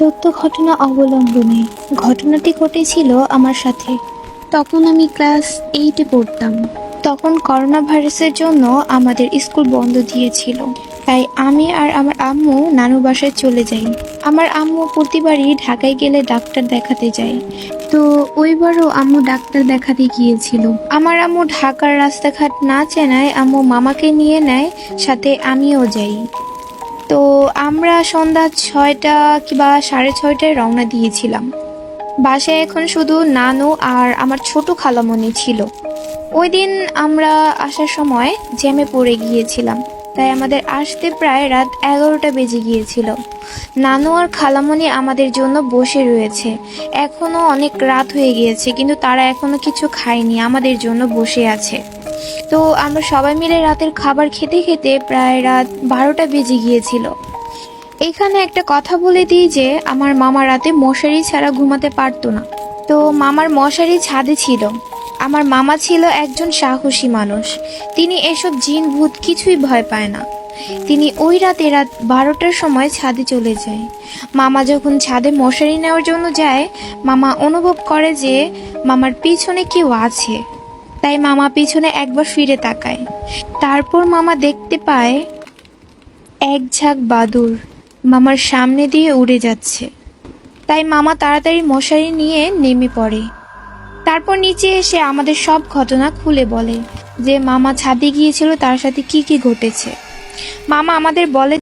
সত্য ঘটনা অবলম্বনে ঘটনাটি ঘটেছিল আমার সাথে। তখন আমি ক্লাস 8-এ পড়তাম। তখন করোনা ভাইরাসের জন্য আমাদের স্কুল বন্ধ দিয়েছিল, তাই আমি আর আমার আম্মু নানু বাসায় চলে যাই। আমার আম্মু প্রতিবারই ঢাকায় গেলে ডাক্তার দেখাতে যায়, তো ওইবারও আম্মু ডাক্তার দেখাতে গিয়েছিল। আমার আম্মু ঢাকার রাস্তাঘাট না চেনায় আম্মু মামাকে নিয়ে নেয়, সাথে আমিও যাই। তো আমরা সন্ধ্যা 6টা কিংবা 6:30টায় রওনা দিয়েছিলাম। বাসায় এখন শুধু নানু আর আমার ছোট খালামণি ছিল। ওই দিন আমরা আসার সময় জ্যামে পড়ে গিয়েছিলাম, তাই আমাদের আসতে প্রায় রাত 11টা বেজে গিয়েছিল। নানু আর খালামণি আমাদের জন্য বসে রয়েছে। এখনো অনেক রাত হয়ে গিয়েছে, কিন্তু তারা এখনো কিছু খায়নি, আমাদের জন্য বসে আছে। তো আমরা সবাই মিলে রাতের খাবার খেতে খেতে প্রায় রাত 12টা বেজে গিয়েছিল। এখানে একটা কথা বলে দিই যে আমার মামা রাতে মশারি ছাড়া ঘুমাতে পারতো না, তো মামার মশারি ছাদে ছিল। আমার মামা ছিল একজন সাহসী মানুষ, তিনি এসব জিন ভূত কিছুই ভয় পায় না। তিনি ওই রাতে রাত 12টার সময় ছাদে চলে যায়। মামা যখন ছাদে মশারি নেওয়ার জন্য যায়, মামা অনুভব করে যে মামার পিছনে কেউ আছে। তাই মামা পিছনে একবার ফিরে তাকায়। তারপর মামা দেখতে পায় এক ঝাঁক বাদুড় মামার সামনে দিয়ে উড়ে যাচ্ছে। তাই মামা তাড়াতাড়ি মশারি নিয়ে নেমে পড়ে। তারপর নিচে এসে আমাদের সব ঘটনা খুলে বলে যে মামা ছাদে গিয়েছিল, তার সাথে কি কি ঘটেছে। মামা আমাদের বলে